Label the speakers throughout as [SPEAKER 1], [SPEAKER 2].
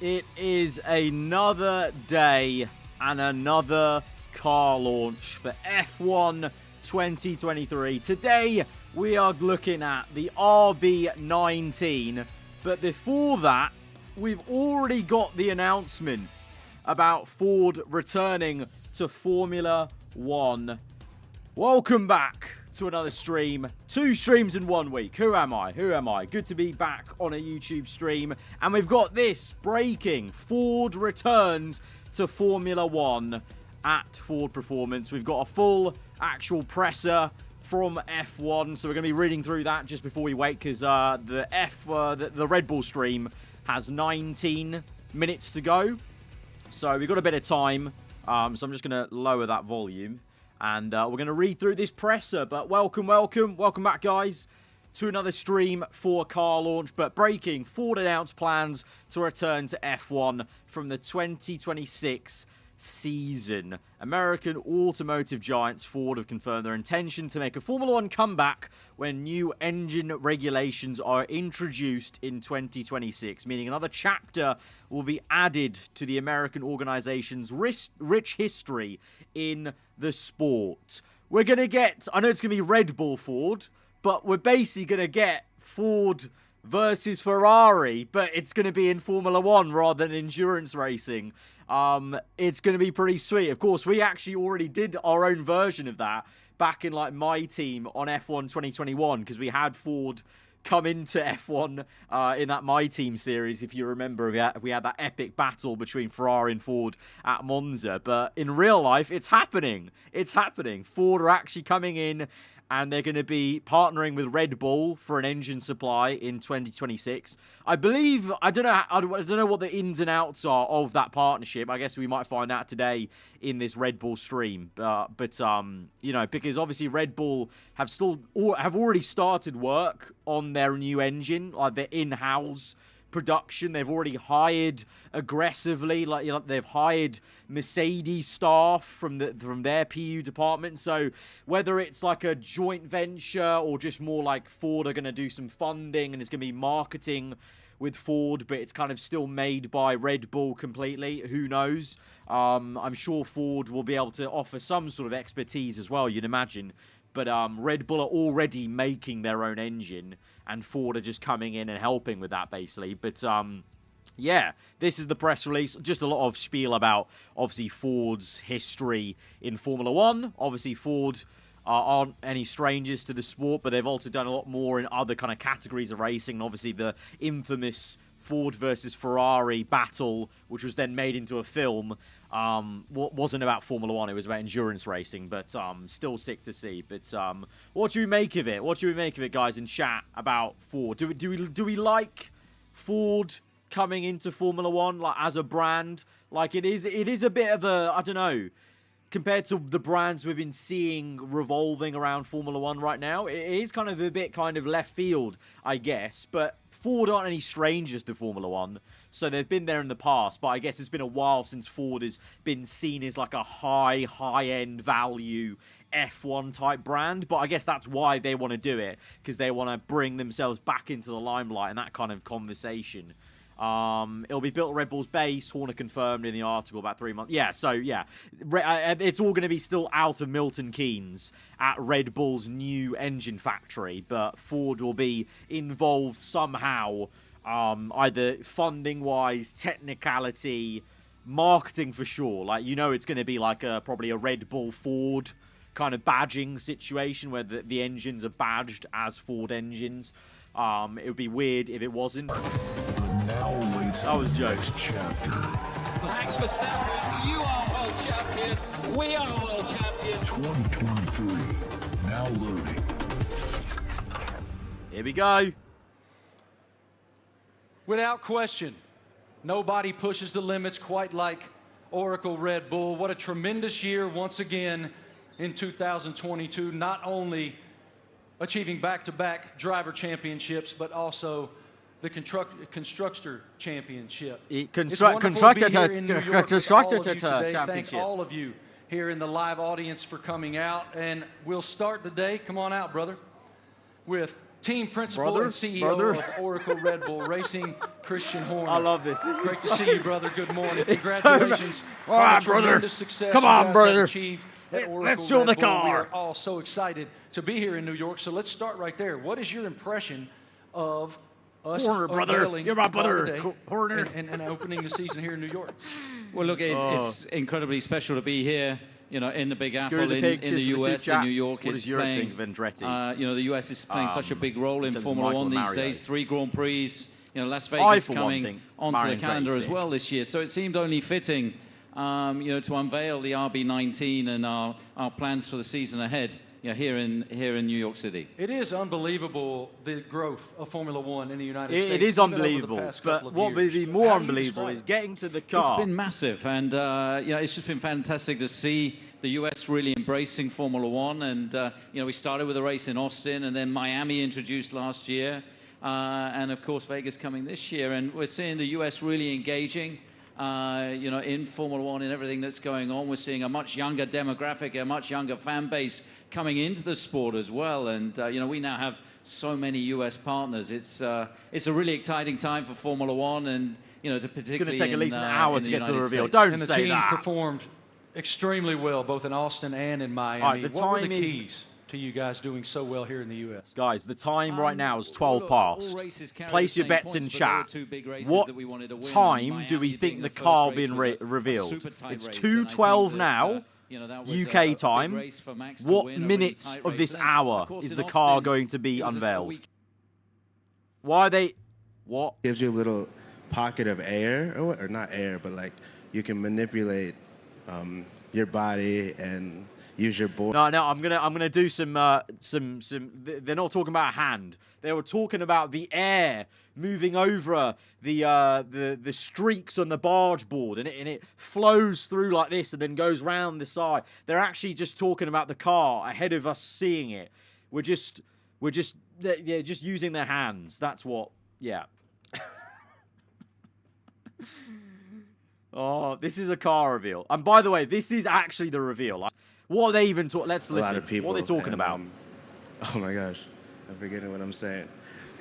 [SPEAKER 1] It is another day and another car launch for F1 2023. Today, we are looking at the RB19. But before that, we've already got the announcement about Ford returning to Formula 1. Welcome back to another stream. 2 streams in 1 week. Who am I? Good to be back on a YouTube stream. And we've got this breaking. Ford returns to Formula 1 at Ford Performance. We've got a full actual presser from F1. So we're going to be reading through that just before we wait, because the Red Bull stream has 19 minutes to go. So we've got a bit of time. So I'm just going to lower that volume. And we're going to read through this presser. But welcome back, guys, to another stream for car launch. But breaking, Ford announced plans to return to F1 from the 2026 season. American automotive giants Ford have confirmed their intention to make a Formula 1 comeback when new engine regulations are introduced in 2026, meaning another chapter will be added to the American organization's rich history in the sport. We're going to get, I know it's going to be Red Bull Ford, but we're basically going to get Ford versus Ferrari, but it's going to be in Formula 1 rather than endurance racing. It's going to be pretty sweet. Of course, we actually already did our own version of that back in like my team on F1 2021, because we had Ford come into F1 in that My Team series. If you remember, we had that epic battle between Ferrari and Ford at Monza. But in real life, it's happening. Ford are actually coming in, and they're going to be partnering with Red Bull for an engine supply in 2026. I believe, I don't know what the ins and outs are of that partnership. I guess we might find out today in this Red Bull stream. But you know, because obviously Red Bull have already started work on their new engine, like their in-house production. They've already hired aggressively, like, you know, they've hired Mercedes staff from their PU department. So whether it's like a joint venture or just more like Ford are going to do some funding and it's going to be marketing with Ford, but it's kind of still made by Red Bull completely, who knows? I'm sure Ford will be able to offer some sort of expertise as well, you'd imagine. But Red Bull are already making their own engine, and Ford are just coming in and helping with that, basically. But, yeah, this is the press release. Just a lot of spiel about, obviously, Ford's history in Formula 1. Obviously, Ford aren't any strangers to the sport, but they've also done a lot more in other kind of categories of racing. And obviously, the infamous Ford versus Ferrari battle, which was then made into a film, wasn't about Formula 1, it was about endurance racing, but still sick to see. But what do we make of it? What do we make of it, guys, in chat about Ford? Do we like Ford coming into Formula 1, like, as a brand? Like, it is a bit of a, I don't know, compared to the brands we've been seeing revolving around Formula 1 right now, it is kind of a bit kind of left field, I guess. But Ford aren't any strangers to Formula 1, so they've been there in the past, but I guess it's been a while since Ford has been seen as like a high-end value F1 type brand, but I guess that's why they want to do it, because they want to bring themselves back into the limelight and that kind of conversation. It'll be built at Red Bull's base. Horner confirmed in the article about 3 months. Yeah, so yeah, it's all going to be still out of Milton Keynes at Red Bull's new engine factory, but Ford will be involved somehow, either funding-wise, technicality, marketing for sure. Like, you know, it's going to be like probably a Red Bull Ford kind of badging situation where the engines are badged as Ford engines. It would be weird if it wasn't. That was jokes.
[SPEAKER 2] Thanks for stepping. You are world champion. We are world champion.
[SPEAKER 3] 2023. Now loading.
[SPEAKER 1] Here we go.
[SPEAKER 4] Without question, nobody pushes the limits quite like Oracle Red Bull. What a tremendous year once again in 2022. Not only achieving back-to-back driver championships, but also the Constructor Championship.
[SPEAKER 1] Constructor Championship.
[SPEAKER 4] Thank all of you here in the live audience for coming out. And we'll start the day, come on out, brother, with team principal and CEO of Oracle Red Bull Racing, Christian Horner.
[SPEAKER 1] I love this.
[SPEAKER 4] Great to see you, brother. Good morning. Congratulations
[SPEAKER 1] all right,
[SPEAKER 4] on the
[SPEAKER 1] brother.
[SPEAKER 4] tremendous success
[SPEAKER 1] Come
[SPEAKER 4] you
[SPEAKER 1] on,
[SPEAKER 4] guys
[SPEAKER 1] brother.
[SPEAKER 4] have achieved at Oracle
[SPEAKER 1] Let's show
[SPEAKER 4] Red
[SPEAKER 1] the
[SPEAKER 4] Bull. We
[SPEAKER 1] car.
[SPEAKER 4] are all so excited to be here in New York. So let's start right there. What is your impression of us
[SPEAKER 1] Horner, brother.
[SPEAKER 4] unveiling
[SPEAKER 1] You're my
[SPEAKER 4] the car
[SPEAKER 1] brother.
[SPEAKER 4] today
[SPEAKER 1] Horner.
[SPEAKER 4] and opening the season here in New York?
[SPEAKER 5] Well, look, it's incredibly special to be here, you know, in the Big Apple,
[SPEAKER 1] Go to the
[SPEAKER 5] in the US, in New York.
[SPEAKER 1] What
[SPEAKER 5] It's
[SPEAKER 1] does Europe
[SPEAKER 5] playing,
[SPEAKER 1] think of Andretti?
[SPEAKER 5] you know, the US is playing such a big role in
[SPEAKER 1] terms of
[SPEAKER 5] Formula
[SPEAKER 1] Michael
[SPEAKER 5] One these
[SPEAKER 1] Mario.
[SPEAKER 5] days. 3 Grand Prix, you know, Las
[SPEAKER 1] I,
[SPEAKER 5] Vegas
[SPEAKER 1] for one,
[SPEAKER 5] coming
[SPEAKER 1] think
[SPEAKER 5] onto
[SPEAKER 1] Mario
[SPEAKER 5] the calendar
[SPEAKER 1] Andretti's
[SPEAKER 5] as
[SPEAKER 1] sick.
[SPEAKER 5] well this year. So it seemed only fitting, you know, to unveil the RB19 and our plans for the season ahead, you know, here in New York City.
[SPEAKER 4] It is unbelievable, the growth of Formula One in the United States.
[SPEAKER 1] It is
[SPEAKER 4] even over the
[SPEAKER 1] unbelievable.
[SPEAKER 4] past couple
[SPEAKER 1] But
[SPEAKER 4] of
[SPEAKER 1] what would
[SPEAKER 4] years.
[SPEAKER 1] be more
[SPEAKER 4] How do you
[SPEAKER 1] unbelievable
[SPEAKER 4] describe
[SPEAKER 1] is
[SPEAKER 4] it?
[SPEAKER 1] getting to the car.
[SPEAKER 5] It's been massive, and you know, it's just been fantastic to see the US really embracing Formula One. And you know, we started with a race in Austin, and then Miami introduced last year, and of course Vegas coming this year. And we're seeing the US really engaging, you know, in Formula One and everything that's going on. We're seeing a much younger demographic, a much younger fan base coming into the sport as well. And you know, we now have so many US partners. It's a really exciting time for Formula One, and you know, to particularly
[SPEAKER 1] It's going to take at least an hour
[SPEAKER 5] in
[SPEAKER 1] to
[SPEAKER 5] the
[SPEAKER 1] get to the
[SPEAKER 5] United
[SPEAKER 1] reveal.
[SPEAKER 5] States.
[SPEAKER 1] Don't
[SPEAKER 4] And the
[SPEAKER 1] say
[SPEAKER 4] team
[SPEAKER 1] that.
[SPEAKER 4] performed extremely well, both in Austin and in Miami.
[SPEAKER 1] All right, the
[SPEAKER 4] what were the
[SPEAKER 1] time is-
[SPEAKER 4] keys to you guys doing so well here in the U.S.?
[SPEAKER 1] Guys, the time right now is 12
[SPEAKER 5] Well, all
[SPEAKER 1] past.
[SPEAKER 5] races carry
[SPEAKER 1] Place
[SPEAKER 5] the
[SPEAKER 1] your
[SPEAKER 5] same
[SPEAKER 1] bets in
[SPEAKER 5] points, but there were
[SPEAKER 1] chat.
[SPEAKER 5] 2 big races
[SPEAKER 1] What
[SPEAKER 5] that we wanted to win, and
[SPEAKER 1] time do
[SPEAKER 5] Miami
[SPEAKER 1] we
[SPEAKER 5] being
[SPEAKER 1] think the
[SPEAKER 5] first
[SPEAKER 1] car
[SPEAKER 5] race
[SPEAKER 1] being
[SPEAKER 5] was a
[SPEAKER 1] revealed?
[SPEAKER 5] super tight
[SPEAKER 1] It's
[SPEAKER 5] race, and I think
[SPEAKER 1] 2:12
[SPEAKER 5] that,
[SPEAKER 1] now,
[SPEAKER 5] you know, that was
[SPEAKER 1] UK
[SPEAKER 5] a big
[SPEAKER 1] time.
[SPEAKER 5] race for Max to
[SPEAKER 1] What
[SPEAKER 5] win, a really
[SPEAKER 1] minutes
[SPEAKER 5] tight
[SPEAKER 1] of
[SPEAKER 5] race.
[SPEAKER 1] this
[SPEAKER 5] And
[SPEAKER 1] hour
[SPEAKER 5] of course
[SPEAKER 1] is
[SPEAKER 5] in
[SPEAKER 1] the car
[SPEAKER 5] Austin,
[SPEAKER 1] going to be
[SPEAKER 5] it was just a
[SPEAKER 1] unveiled?
[SPEAKER 5] week-
[SPEAKER 1] Why are they... What?
[SPEAKER 6] Gives you a little pocket of air, or not air, but like you can manipulate your body and use your board.
[SPEAKER 1] No, I'm gonna do some. They're not talking about a hand. They were talking about the air moving over the streaks on the barge board, and it flows through like this and then goes round the side. They're actually just talking about the car ahead of us seeing it. We're just using their hands. That's what. Yeah. Oh, this is a car reveal. And by the way, this is actually the reveal. Like, what are they even talking? Let's
[SPEAKER 6] A
[SPEAKER 1] listen.
[SPEAKER 6] lot of people.
[SPEAKER 1] What are they talking
[SPEAKER 6] and,
[SPEAKER 1] about?
[SPEAKER 6] Oh my gosh, I'm forgetting what I'm saying.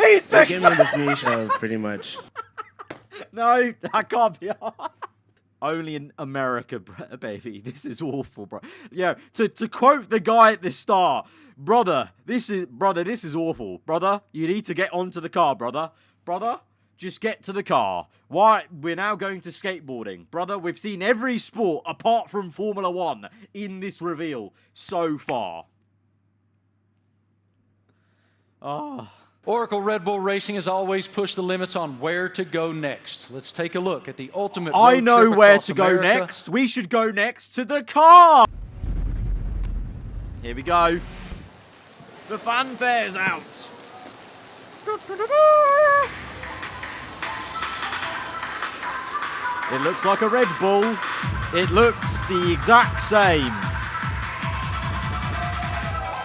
[SPEAKER 1] He's
[SPEAKER 6] They gave me this niche of pretty much.
[SPEAKER 1] No, that can't be. Only in America, baby. This is awful, bro. Yeah, to quote the guy at the start, brother, this is awful. Brother, you need to get onto the car, brother. Brother, just get to the car. Why? We're now going to skateboarding. Brother, we've seen every sport apart from Formula One in this reveal so far. Oh.
[SPEAKER 4] Oracle Red Bull Racing has always pushed the limits on where to go next. Let's take a look at the ultimate road
[SPEAKER 1] I know
[SPEAKER 4] trip
[SPEAKER 1] where
[SPEAKER 4] across
[SPEAKER 1] to go
[SPEAKER 4] America.
[SPEAKER 1] next. We should go next to the car. Here we go. The fanfare's out. It looks like a Red Bull. It looks the exact same.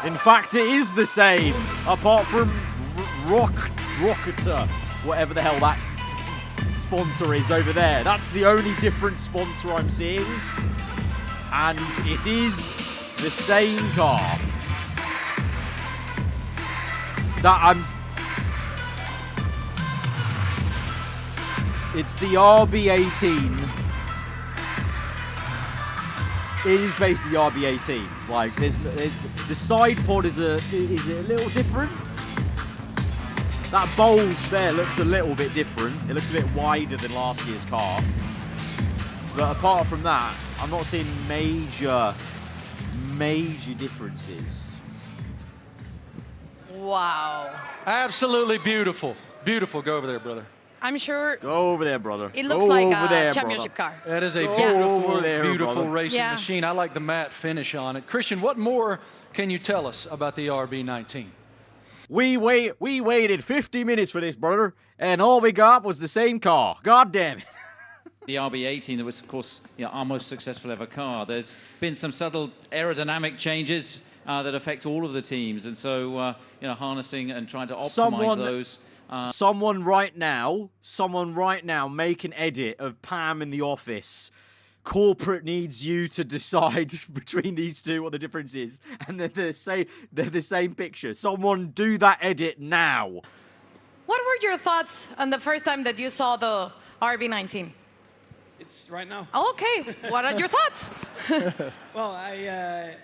[SPEAKER 1] In fact, it is the same, apart from Rocketer, whatever the hell that sponsor is over there. That's the only different sponsor I'm seeing. And it is the same car. It's the RB18. It is basically RB18. Like, the side pod is a little different. That bulge there looks a little bit different. It looks a bit wider than last year's car. But apart from that, I'm not seeing major differences.
[SPEAKER 7] Wow.
[SPEAKER 4] Absolutely beautiful. Beautiful. Go over there, brother.
[SPEAKER 7] I'm sure
[SPEAKER 1] Go over there, brother.
[SPEAKER 7] it looks
[SPEAKER 1] Go
[SPEAKER 7] like
[SPEAKER 1] over
[SPEAKER 7] a
[SPEAKER 1] there,
[SPEAKER 7] championship
[SPEAKER 1] brother.
[SPEAKER 7] car.
[SPEAKER 4] That is a
[SPEAKER 1] Go
[SPEAKER 4] beautiful,
[SPEAKER 1] over there,
[SPEAKER 4] beautiful
[SPEAKER 1] brother.
[SPEAKER 4] racing
[SPEAKER 7] Yeah.
[SPEAKER 4] machine. I like the matte finish on it. Christian, what more can you tell us about the RB19?
[SPEAKER 1] We waited 50 minutes for this, brother, and all we got was the same car. God damn it.
[SPEAKER 5] The RB18, that was, of course, you know, our most successful ever car. There's been some subtle aerodynamic changes that affect all of the teams, and so you know, harnessing and trying to optimize those.
[SPEAKER 1] Someone right now make an edit of Pam in the office corporate needs you to decide between these two what the difference is, and they're the same picture. Someone do that edit now.
[SPEAKER 7] What were your thoughts on the first time that you saw the RB19?
[SPEAKER 8] It's right now.
[SPEAKER 7] Okay, what are your thoughts?
[SPEAKER 8] Well, I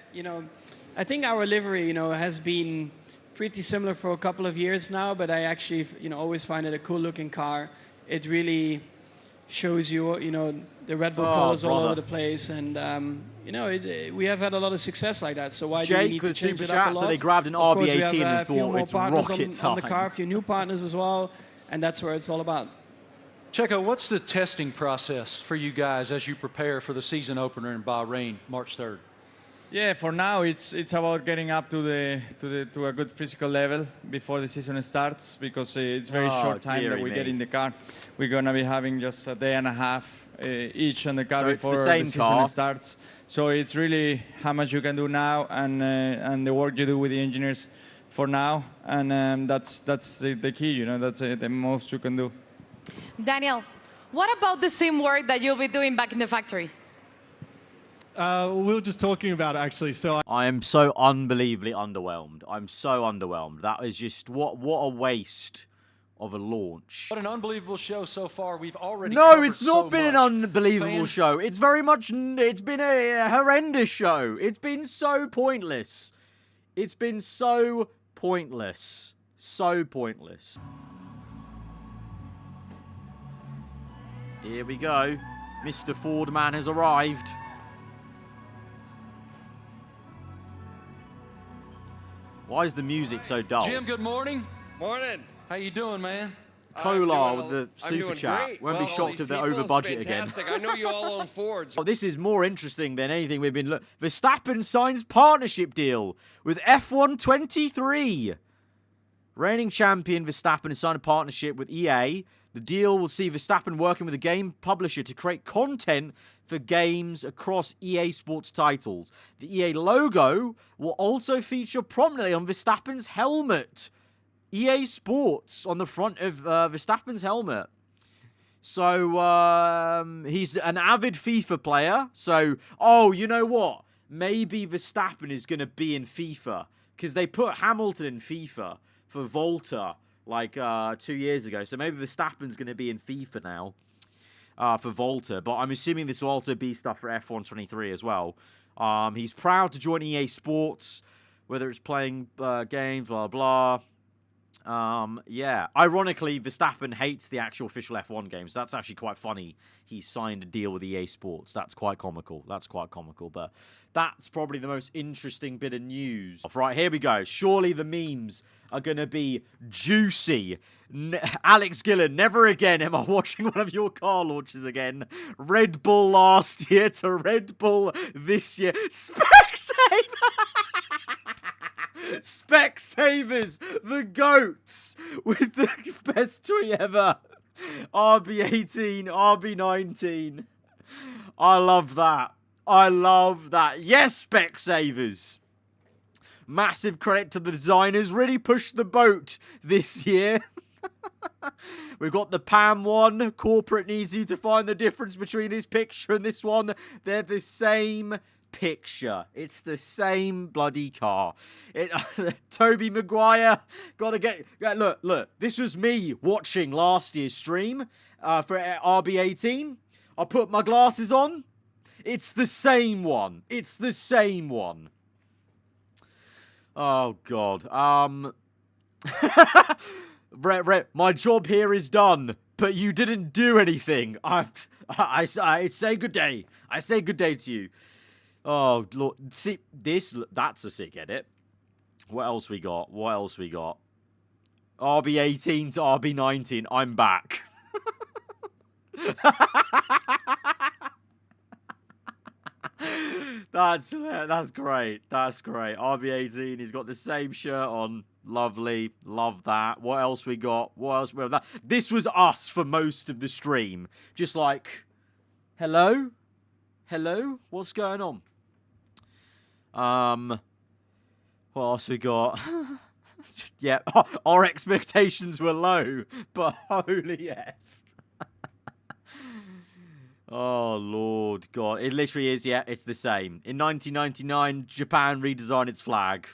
[SPEAKER 8] think our livery, has been pretty similar for a couple of years now, but I actually, always find it a cool-looking car. It really shows you, the Red Bull colors all over the place, and we have had a lot of success like that. So why do we need to change it up a lot?
[SPEAKER 1] So they grabbed an RB18 and thought it's rocket time.
[SPEAKER 8] On the car, a few new partners as well, and that's where it's all about.
[SPEAKER 4] Checo, what's the testing process for you guys as you prepare for the season opener in Bahrain, March 3rd?
[SPEAKER 9] Yeah, for now it's about getting up to a good physical level before the season starts, because it's very short time that we get in the car. We're gonna be having just a day and a half each on the car before the season starts. So it's really how much you can do now and the work you do with the engineers for now, and that's the key. That's the most you can do.
[SPEAKER 7] Daniel, what about the sim work that you'll be doing back in the factory?
[SPEAKER 10] We were just talking about it, actually. So
[SPEAKER 1] I am so unbelievably underwhelmed. I'm so underwhelmed. That is just what a waste of a launch.
[SPEAKER 4] What an unbelievable show so far. We've already
[SPEAKER 1] No, it's not been an unbelievable show. It's been a horrendous show. It's been so pointless. It's been so pointless. So pointless. Here we go. Mr. Fordman has arrived. Why is the music so dull?
[SPEAKER 4] Jim, good morning.
[SPEAKER 11] Morning.
[SPEAKER 4] How you doing, man?
[SPEAKER 1] Kolar with the super chat.
[SPEAKER 11] Great.
[SPEAKER 1] Won't be shocked if they're over budget again.
[SPEAKER 11] I know you all own Fords.
[SPEAKER 1] Oh, this is more interesting than anything we've been. Verstappen signs partnership deal with F1 23. Reigning champion Verstappen has signed a partnership with EA. The deal will see Verstappen working with a game publisher to create content for games across EA Sports titles. The EA logo will also feature prominently on Verstappen's helmet. EA Sports on the front of Verstappen's helmet. So, he's an avid FIFA player. So, you know what? Maybe Verstappen is going to be in FIFA. Because they put Hamilton in FIFA for Volta like 2 years ago. So maybe Verstappen's going to be in FIFA now for Volta. But I'm assuming this will also be stuff for F1 23 as well. He's proud to join EA Sports, whether it's playing games, blah, blah. Yeah. Ironically, Verstappen hates the actual official F1 games. That's actually quite funny. He signed a deal with EA Sports. That's quite comical. But that's probably the most interesting bit of news. Right, here we go. Surely the memes are going to be juicy. Alex Gillen, never again am I watching one of your car launches again. Red Bull last year to Red Bull this year. Specsavers! Specsavers, the GOATs, with the best tweet ever. RB18, RB19. I love that. Yes, Specsavers. Massive credit to the designers. Really pushed the boat this year. We've got the PAM one. Corporate needs you to find the difference between this picture and this one. They're the same picture. It's the same bloody car. Toby Maguire. Gotta get... Look. This was me watching last year's stream for RB18. I put my glasses on. It's the same one. Oh, God. My job here is done, but you didn't do anything. I say good day. I say good day to you. Oh, Lord. See, that's a sick edit. What else we got? RB18 to RB19. I'm back. That's great. RB18, he's got the same shirt on. Lovely. Love that. What else we got? This was us for most of the stream. Just like, hello? What's going on? What else we got? Yeah, our expectations were low, but holy F. Oh, Lord God. It literally is, yeah, it's the same. In 1999, Japan redesigned its flag.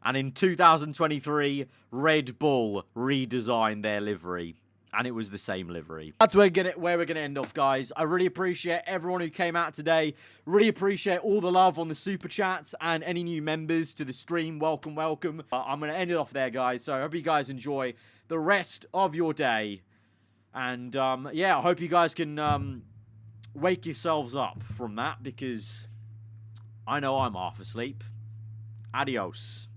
[SPEAKER 1] And in 2023, Red Bull redesigned their livery. And it was the same livery. That's where we're gonna end off, guys. I really appreciate everyone who came out today. Really appreciate all the love on the super chats and any new members to the stream. Welcome, welcome. I'm gonna end it off there, guys. So I hope you guys enjoy the rest of your day. And yeah, I hope you guys can wake yourselves up from that, because I know I'm half asleep. Adios.